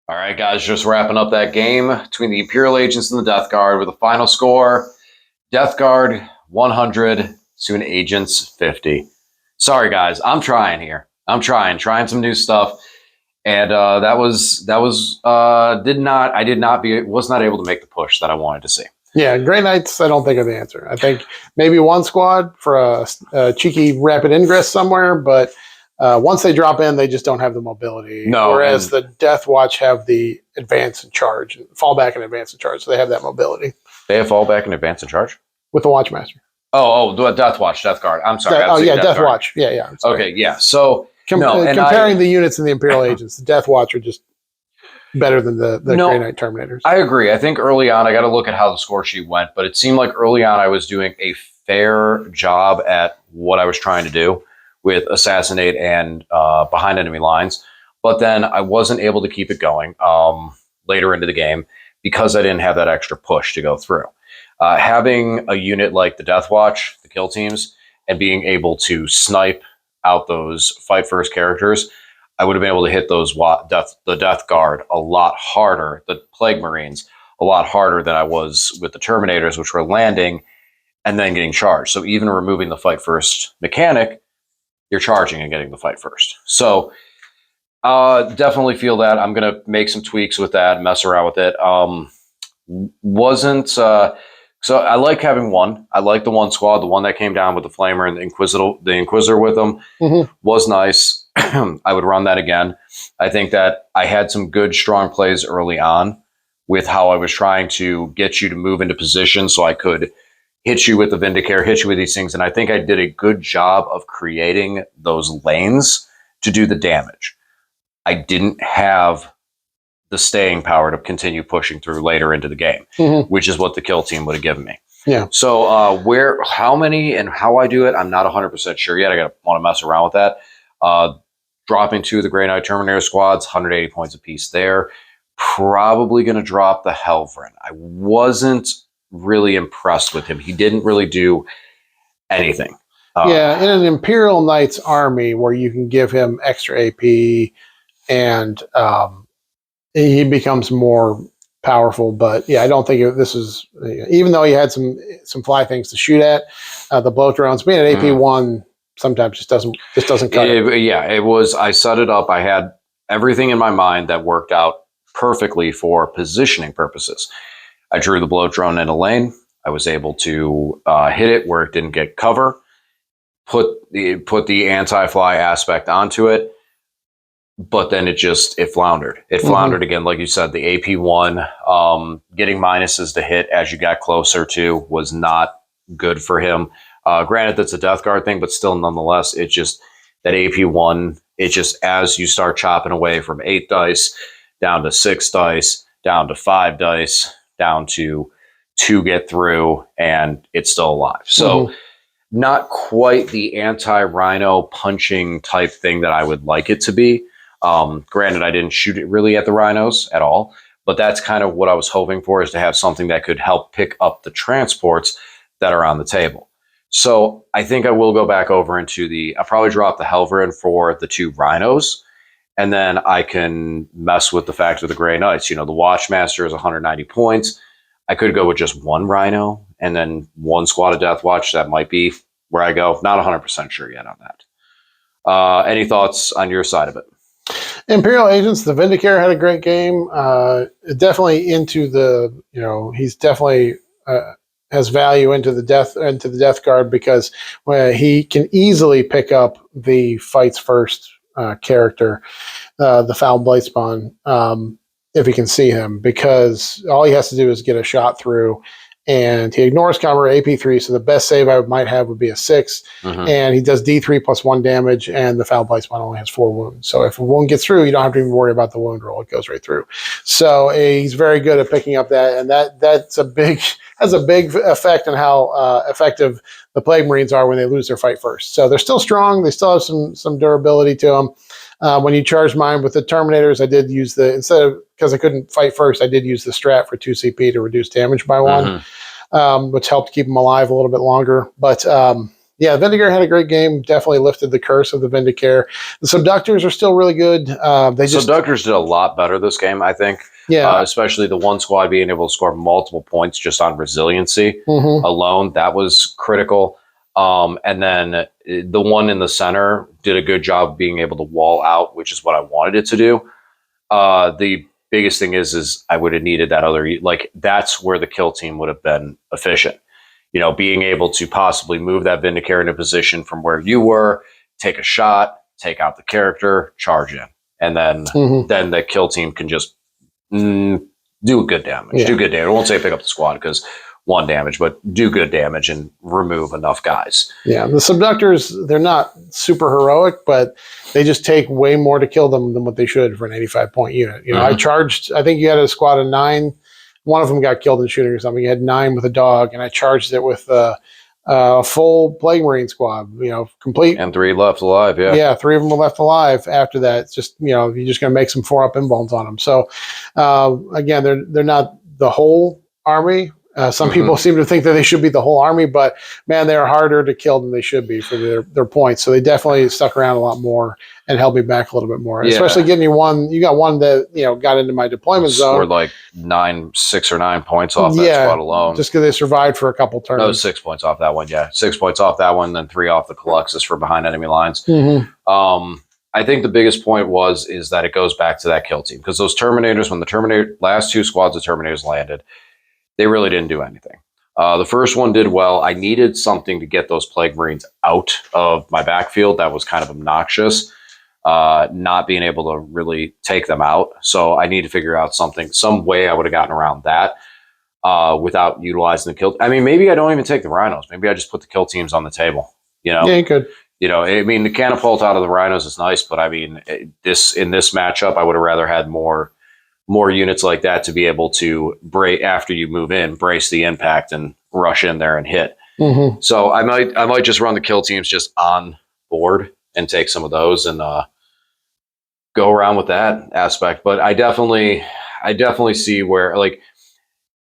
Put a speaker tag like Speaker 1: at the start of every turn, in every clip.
Speaker 1: All right, guys, just wrapping up that game between the Imperial agents and the Death Guard with a final score. Death Guard 100, Soon Agents 50. Sorry, guys, I'm trying here. I'm trying some new stuff, and I was not able to make the push that I wanted to see.
Speaker 2: Yeah, Grey Knights, I don't think are the answer. I think maybe one squad for a cheeky rapid ingress somewhere, but once they drop in, they just don't have the mobility.
Speaker 1: No,
Speaker 2: whereas the Death Watch have the advance and charge, fallback and advance and charge, so they have that mobility.
Speaker 1: They have fallback and advance and charge?
Speaker 2: With the Watchmaster.
Speaker 1: The Death Watch, Death Guard. I'm sorry.
Speaker 2: Death Watch. Yeah.
Speaker 1: Okay, yeah. So
Speaker 2: comparing the units in the Imperial agents, the Death Watch are just better than the Grey Knight Terminators.
Speaker 1: I agree. I think early on, I got to look at how the score sheet went, but it seemed like early on I was doing a fair job at what I was trying to do with Assassinate and behind enemy lines. But then I wasn't able to keep it going later into the game because I didn't have that extra push to go through. Having a unit like the Death Watch, the kill teams, and being able to snipe out those fight first characters, I would have been able to hit the Death Guard a lot harder, the Plague Marines, a lot harder than I was with the Terminators, which were landing and then getting charged. So even removing the fight first mechanic, you're charging and getting the fight first. So definitely feel that. I'm going to make some tweaks with that, mess around with it. So I like having one. I like the one squad, the one that came down with the Flamer and the Inquisitor with them was nice. I would run that again. I think that I had some good, strong plays early on with how I was trying to get you to move into position so I could hit you with the Vindicare, hit you with these things. And I think I did a good job of creating those lanes to do the damage. I didn't have the staying power to continue pushing through later into the game, which is what the kill team would have given me.
Speaker 2: Yeah.
Speaker 1: So how many and how I do it, I'm not 100% sure yet. I want to mess around with that. Dropping two of the Grey Knight Terminator squads, 180 points apiece there. Probably going to drop the Helverin. I wasn't really impressed with him. He didn't really do anything.
Speaker 2: In an Imperial Knights army where you can give him extra AP and he becomes more powerful. But yeah, I don't think this is, even though he had some fly things to shoot at, the blow drones being an AP1 sometimes just doesn't cut it.
Speaker 1: Yeah, it was. I set it up. I had everything in my mind that worked out perfectly for positioning purposes. I drew the blow drone in a lane. I was able to hit it where it didn't get cover. Put the anti-fly aspect onto it, but then it floundered. It floundered again, like you said. The AP1 getting minuses to hit as you got closer to was not good for him. Granted, that's a Death Guard thing, but still, nonetheless, that AP1, as you start chopping away from 8 dice down to 6 dice, down to 5 dice, down to 2 get through, and it's still alive. So not quite the anti-rhino punching type thing that I would like it to be. Granted, I didn't shoot it really at the rhinos at all, but that's kind of what I was hoping for, is to have something that could help pick up the transports that are on the table. So I think I will go back over into I'll probably drop the Helverin for the 2 rhinos, and then I can mess with the fact of the Grey Knights. The Watchmaster is 190 points. I could go with just 1 rhino and then 1 squad of Death Watch. That might be where I go. Not 100% sure yet on that. Any thoughts on your side of it?
Speaker 2: Imperial Agents, the Vindicare had a great game. Definitely into he's definitely has value into the Death Guard because he can easily pick up the fights first character, the Foul Blightspawn, if he can see him, because all he has to do is get a shot through, and he ignores cover AP3. So the best save I might have would be a 6, and he does D3 plus 1 damage, and the Foul Blightspawn only has 4 wounds. So if a wound gets through, you don't have to even worry about the wound roll; it goes right through. So he's very good at picking up that, and has a big effect on how effective the Plague Marines are when they lose their fight first. So they're still strong; they still have some durability to them. When you charge mine with the Terminators, I did use because I couldn't fight first, I did use the strat for 2 CP to reduce damage by 1, which helped keep them alive a little bit longer. But Yeah, Vindicare had a great game. Definitely lifted the curse of the Vindicare. The Subductors are still really good.
Speaker 1: Subductors did a lot better this game, I think.
Speaker 2: Yeah.
Speaker 1: Especially the one squad being able to score multiple points just on resiliency alone. That was critical. And then the one in the center did a good job of being able to wall out, which is what I wanted it to do. The biggest thing is I would have needed that other, like, that's where the kill team would have been efficient. You know, being able to possibly move that Vindicare into position from where you were, take a shot, take out the character, charge in. And then the kill team can just do good damage.
Speaker 2: Yeah.
Speaker 1: Do good damage. I won't say pick up the squad because 1 damage, but do good damage and remove enough guys.
Speaker 2: Yeah, the Subductors, they're not super heroic, but they just take way more to kill them than what they should for an 85-point unit. You know, I think you had a squad of 9. One of them got killed in shooting or something. You had 9 with a dog, and I charged it with a full Plague Marine squad, you know, complete.
Speaker 1: And 3 left alive, yeah.
Speaker 2: Yeah, 3 of them were left alive after that. It's just, you know, you're just going to make some 4-up inbones on them. So, again, they're not the whole army. Some people seem to think that they should be the whole army, but man, they're harder to kill than they should be for their points. So they definitely stuck around a lot more and held me back a little bit more. Yeah. Especially getting you got one that, you know, got into my deployment zone.
Speaker 1: Scored like 6 or 9 points off that squad alone.
Speaker 2: Just because they survived for a couple turns.
Speaker 1: No, 6 points off that one, yeah. 6 points off that one, then 3 off the Caluxus for behind enemy lines. I think the biggest point is that it goes back to that kill team. Because those Terminators, when the last 2 squads of Terminators landed, they really didn't do anything. The first one did well. I needed something to get those Plague Marines out of my backfield. That was kind of obnoxious, not being able to really take them out. So I need to figure out some way I would have gotten around that without utilizing the kill. I mean, maybe I don't even take the Rhinos. Maybe I just put the kill teams on the table. You know?
Speaker 2: Yeah, you could.
Speaker 1: You know, I mean, the catapult out of the Rhinos is nice, but I mean, in this matchup, I would have rather had more units like that to be able to break after you move in, brace the impact and rush in there and hit. So I might just run the kill teams just on board and take some of those and go around with that aspect. But I definitely see where, like,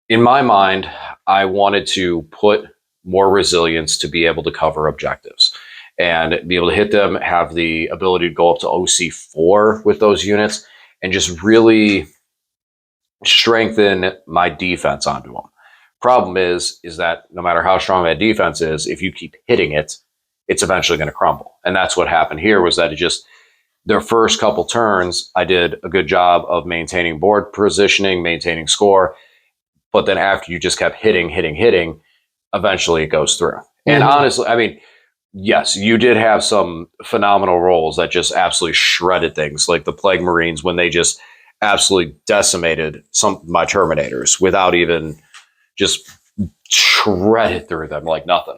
Speaker 1: in my mind, I wanted to put more resilience to be able to cover objectives and be able to hit them, have the ability to go up to OC4 with those units and just really strengthen my defense onto them. Problem is that no matter how strong that defense is, if you keep hitting it, it's eventually going to crumble. And that's what happened here, was that their first couple turns, I did a good job of maintaining board positioning, maintaining score. But then after you just kept hitting, eventually it goes through. And honestly, I mean, yes, you did have some phenomenal rolls that just absolutely shredded things, like the Plague Marines when they just absolutely decimated my Terminators without even, just shredded through them like nothing.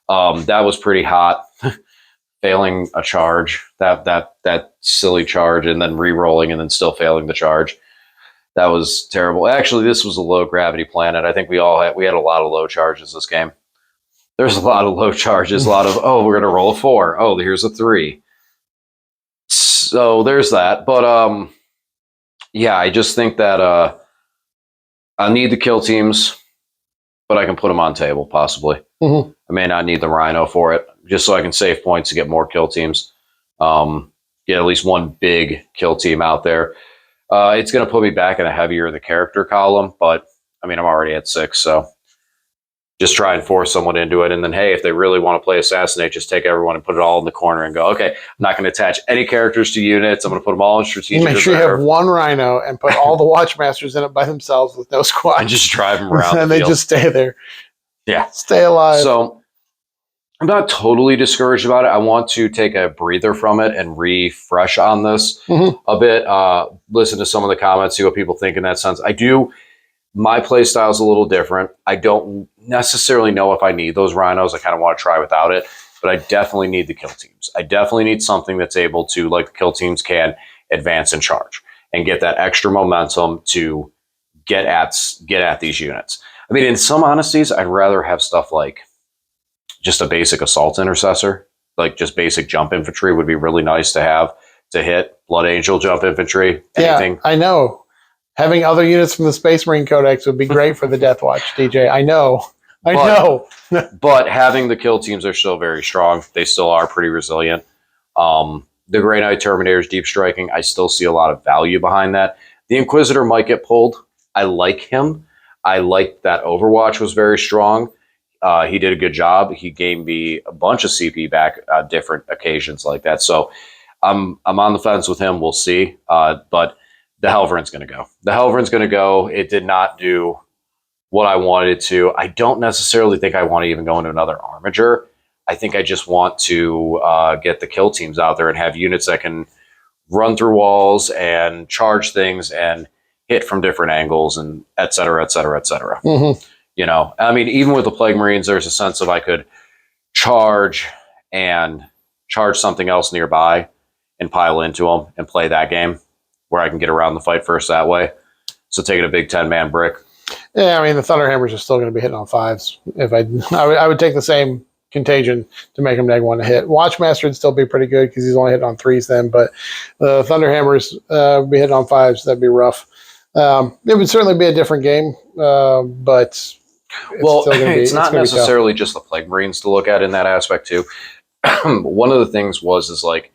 Speaker 1: That was pretty hot. Failing a charge, that silly charge, and then re-rolling and then still failing the charge. That was terrible. Actually, this was a low gravity planet. I think we had a lot of low charges this game. There's a lot of low charges, a lot of, oh, we're going to roll a 4. Oh, here's a 3. So there's that. But yeah, I just think that I need the kill teams, but I can put them on table possibly. I may not need the Rhino for it, just so I can save points to get more kill teams. Get at least one big kill team out there. It's going to put me back in a heavier in the character column, but I mean, I'm already at 6, so just try and force someone into it. And then, hey, if they really want to play Assassinate, just take everyone and put it all in the corner and go, okay, I'm not going to attach any characters to units. I'm going to put them all in strategic.
Speaker 2: Make sure you have one Rhino and put all the Watchmasters in it by themselves with no squad.
Speaker 1: And just drive them around.
Speaker 2: And they just stay there.
Speaker 1: Yeah.
Speaker 2: Stay alive.
Speaker 1: So I'm not totally discouraged about it. I want to take a breather from it and refresh on this a bit. Listen to some of the comments, see what people think in that sense. My play style is a little different. I don't necessarily know if I need those Rhinos. I kind of want to try without it, but I definitely need the kill teams. I definitely need something that's able to, like the kill teams can, advance and charge and get that extra momentum to get at these units. I mean, in some honesties, I'd rather have stuff like just a basic assault intercessor, like just basic jump infantry would be really nice to have to hit. Blood Angel jump infantry, anything.
Speaker 2: Yeah, I know. Having other units from the Space Marine Codex would be great for the Death Watch, DJ. I know. I know.
Speaker 1: But having the kill teams are still very strong. They still are pretty resilient. The Grey Knight Terminators deep striking, I still see a lot of value behind that. The Inquisitor might get pulled. I like him. I like that Overwatch was very strong. He did a good job. He gave me a bunch of CP back on different occasions like that. So I'm on the fence with him. We'll see. But the Helverin's going to go. The Helverin's going to go. It did not do what I wanted it to. I don't necessarily think I want to even go into another Armiger. I think I just want to get the kill teams out there and have units that can run through walls and charge things and hit from different angles and et cetera, et cetera, et cetera.
Speaker 2: Mm-hmm.
Speaker 1: You know, I mean, even with the Plague Marines, there's a sense of I could charge and charge something else nearby and pile into them and play that game where I can get around the fight first that way. So taking a big 10-man brick.
Speaker 2: Yeah, I mean, the Thunderhammers are still going to be hitting on 5s. If I would take the same Contagion to make him -1 to hit. Watchmaster would still be pretty good because he's only hitting on 3s then, but the Thunderhammers would be hitting on 5s. That'd be rough. It would certainly be a different game, but
Speaker 1: it's not necessarily just the Plague Marines to look at in that aspect too. One of the things is like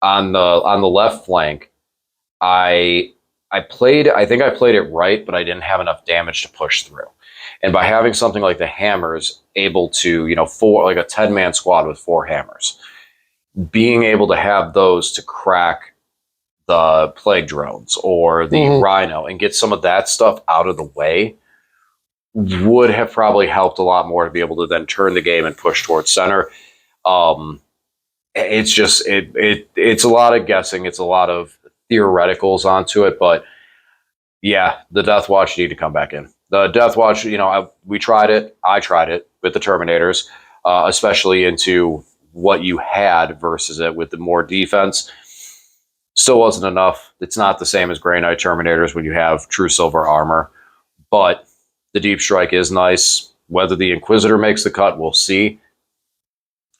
Speaker 1: on the left flank, I think I played it right, but I didn't have enough damage to push through. And by having something like the hammers able to, like a 10-man squad with 4 hammers, being able to have those to crack the plague drones or the rhino and get some of that stuff out of the way would have probably helped a lot more to be able to then turn the game and push towards center. It's just, it's a lot of guessing. It's a lot of theoreticals onto it, but yeah, the Death Watch need to come back in. The Death Watch, we tried it. I tried it with the Terminators, especially into what you had versus it with the more defense. Still wasn't enough. It's not the same as Grey Knight Terminators when you have true silver armor, but the deep strike is nice. Whether the Inquisitor makes the cut, we'll see.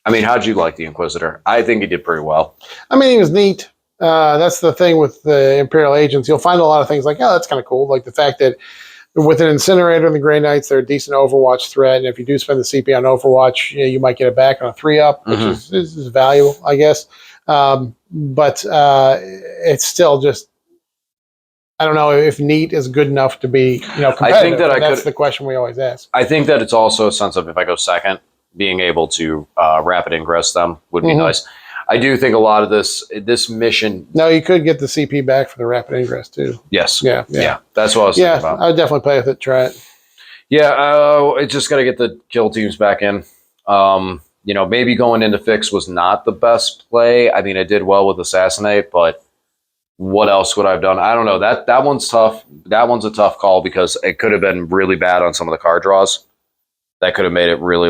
Speaker 1: I mean, how'd you like the Inquisitor? I think he did pretty well.
Speaker 2: I mean, he was neat. That's the thing with the Imperial agents. You'll find a lot of things like, oh, that's kind of cool. Like the fact that with an Incinerator and the Grey Knights, they're a decent Overwatch threat. And if you do spend the CP on Overwatch, you might get it back on a 3-up, which is valuable, I guess. But it's still just, I don't know if neat is good enough to be, competitive.
Speaker 1: I think that
Speaker 2: that's the question we always ask.
Speaker 1: I think that it's also a sense of if I go second, being able to rapid ingress them would be nice. I do think a lot of this mission.
Speaker 2: No, you could get the CP back for the rapid ingress too.
Speaker 1: Yes.
Speaker 2: Yeah.
Speaker 1: That's what I was thinking about.
Speaker 2: I would definitely play with it. Try it.
Speaker 1: Yeah. It's just got to get the kill teams back in. Maybe going into fix was not the best play. I mean, I did well with assassinate, but what else would I have done? I don't know. That one's tough. That one's a tough call because it could have been really bad on some of the card draws. That could have made it really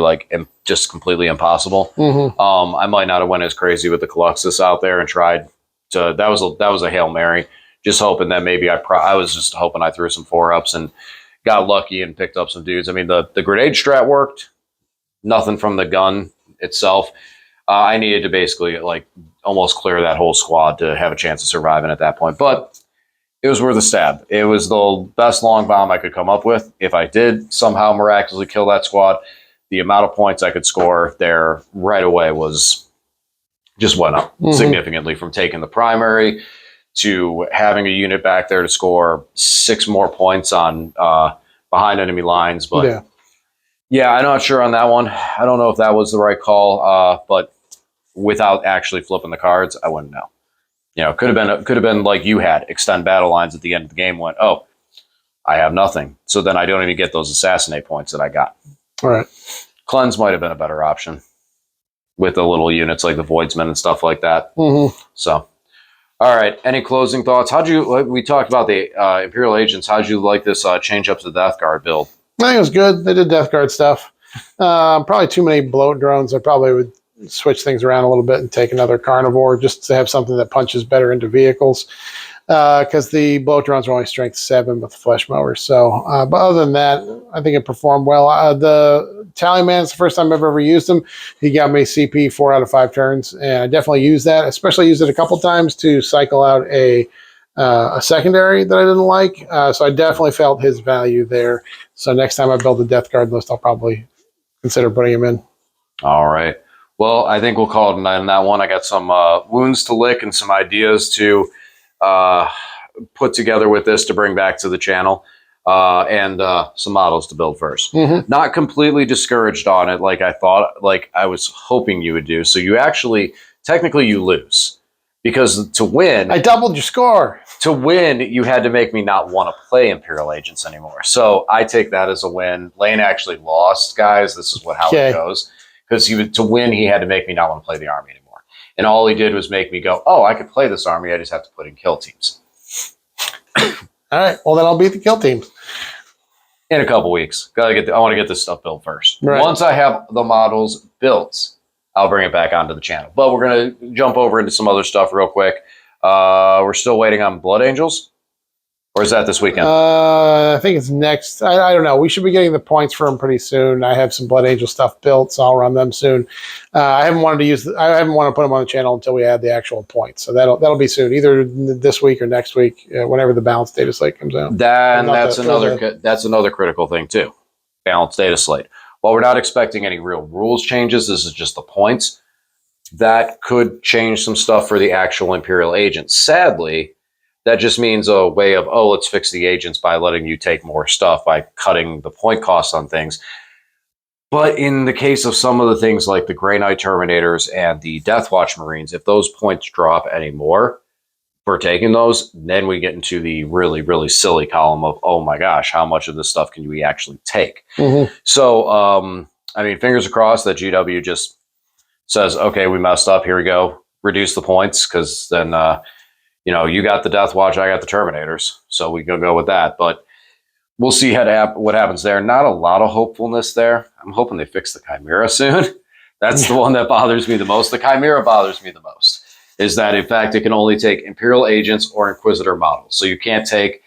Speaker 1: just completely impossible. I might not have went as crazy with the Colossus out there and tried to. That was a Hail Mary. Just hoping that maybe I was just hoping I threw some 4-ups and got lucky and picked up some dudes. I mean, the grenade strat worked. Nothing from the gun itself. I needed to basically almost clear that whole squad to have a chance of surviving at that point. But it was worth a stab. It was the best long bomb I could come up with. If I did somehow miraculously kill that squad, the amount of points I could score there right away just went up significantly from taking the primary to having a unit back there to score 6 more points on behind enemy lines. But yeah, I'm not sure on that one. I don't know if that was the right call, but without actually flipping the cards, I wouldn't know. Could have been like you had extend battle lines at the end of the game. Went, oh, I have nothing, so then I don't even get those assassinate points that I got.
Speaker 2: All right,
Speaker 1: cleanse might have been a better option with the little units like the Voidsmen and stuff like that. So, all right. Any closing thoughts? We talked about the Imperial agents. How'd you like this change up to the DeathGuard build?
Speaker 2: I think it was good. They did DeathGuard stuff. Probably too many bloat drones. I probably would switch things around a little bit and take another carnivore just to have something that punches better into vehicles. Because the bloat drones are only strength 7 with the flesh mowers. So, but other than that, I think it performed well. The Tallyman is the first time I've ever used him. He got me CP 4 out of 5 turns, and I definitely used that. Especially used it a couple times to cycle out a a secondary that I didn't like. So I definitely felt his value there. So next time I build the Death Guard list, I'll probably consider putting him in.
Speaker 1: All right. Well, I think we'll call it a night on that one. I got some wounds to lick and some ideas to put together with this to bring back to the channel, and some models to build first. Not completely discouraged on it like I thought, like I was hoping you would do. So you actually, technically you lose. Because to win...
Speaker 2: I doubled your score.
Speaker 1: To win, you had to make me not want to play Imperial Agents anymore. So I take that as a win. Lane actually lost, guys. This is how it goes. Because to win, he had to make me not want to play the army anymore. And all he did was make me go, oh, I could play this army. I just have to put in kill teams.
Speaker 2: All right. Well, then I'll beat the kill teams.
Speaker 1: In a couple weeks. I want to get this stuff built first.
Speaker 2: Right.
Speaker 1: Once I have the models built, I'll bring it back onto the channel. But we're going to jump over into some other stuff real quick. We're still waiting on Blood Angels. Or is that this weekend?
Speaker 2: I think it's next. I don't know. We should be getting the points for them pretty soon. I have some Blood Angel stuff built, so I'll run them soon. I haven't wanted to put them on the channel until we add the actual points. So that'll be soon, either this week or next week, whenever the balanced data slate comes out.
Speaker 1: That's another critical thing too. Balanced data slate. While we're not expecting any real rules changes, this is just the points. That could change some stuff for the actual Imperial agents. Sadly, that just means a way of, oh, let's fix the agents by letting you take more stuff, by cutting the point costs on things. But in the case of some of the things like the Grey Knight Terminators and the Deathwatch Marines, if those points drop anymore for taking those, then we get into the really, really silly column of, oh my gosh, how much of this stuff can we actually take? So, I mean, fingers crossed that GW just says, okay, we messed up, here we go, reduce the points, because then, you know, you got the Deathwatch, I got the Terminators, so we can go with that. But we'll see what happens there. Not a lot of hopefulness there. I'm hoping they fix the Chimera soon. That's the one that bothers me the most. The Chimera bothers me the most. Is that, in fact, it can only take Imperial agents or Inquisitor models. So you can't take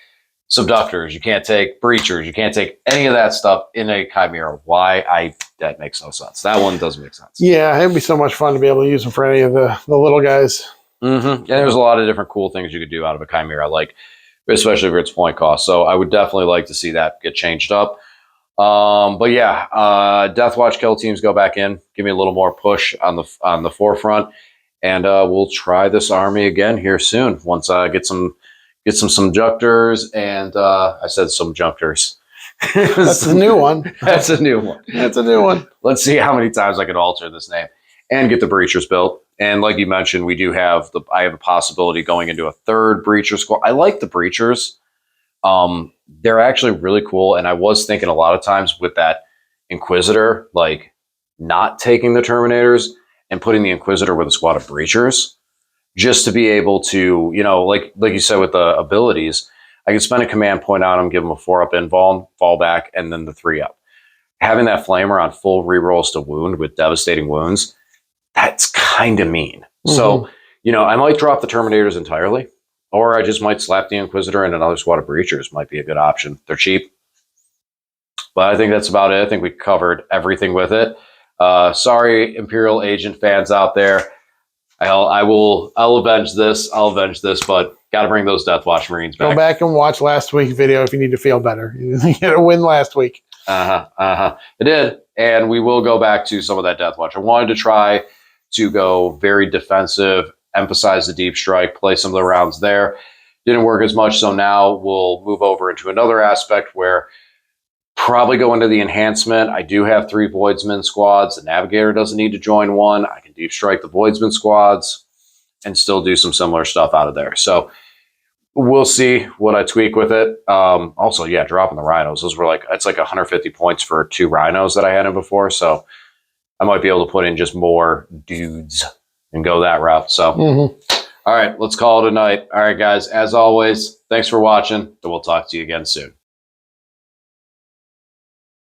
Speaker 1: Subductors, you can't take Breachers, you can't take any of that stuff in a Chimera. Why? That makes no sense. That one doesn't make sense.
Speaker 2: Yeah, it'd be so much fun to be able to use them for any of the little guys.
Speaker 1: And there's a lot of different cool things you could do out of a Chimera, like especially for its point cost. So I would definitely like to see that get changed up. But yeah, Deathwatch kill teams go back in. Give me a little more push on the forefront. And we'll try this army again here soon. Once I get some subjunctors, and I said subjunctors.
Speaker 2: That's a new one.
Speaker 1: That's a new one.
Speaker 2: That's a new one.
Speaker 1: Let's see how many times I can alter this name and get the Breachers built. And like you mentioned, we do have I have a possibility going into a third Breacher squad. I like the Breachers. They're actually really cool. And I was thinking a lot of times with that Inquisitor, like not taking the Terminators and putting the Inquisitor with a squad of Breachers, just to be able to, you know, like you said with the abilities, I can spend a command point on them, give them a 4-up invuln, fall back, and then the 3-up. Having that Flamer on full rerolls to wound with devastating wounds, that's kind of mean. So, you know, I might drop the Terminators entirely, or I just might slap the Inquisitor and another squad of Breachers might be a good option. They're cheap. But I think that's about it. I think we covered everything with it. Sorry, Imperial Agent fans out there. I'll avenge this. I'll avenge this, but got to bring those Deathwatch Marines back.
Speaker 2: Go back and watch last week's video if you need to feel better. You had a win last week.
Speaker 1: It did. And we will go back to some of that Deathwatch. I wanted to try to go very defensive, emphasize the deep strike, play some of the rounds there. Didn't work as much, so now we'll move over into another aspect where probably go into the enhancement. I do have 3 Voidsman squads. The Navigator doesn't need to join one. I can deep strike the Voidsman squads and still do some similar stuff out of there. So we'll see what I tweak with it. Also, yeah, dropping the Rhinos. Those were it's like 150 points for 2 Rhinos that I had in before. So I might be able to put in just more dudes and go that route. So, all right, let's call it a night. All right, guys, as always, thanks for watching, and we'll talk to you again soon.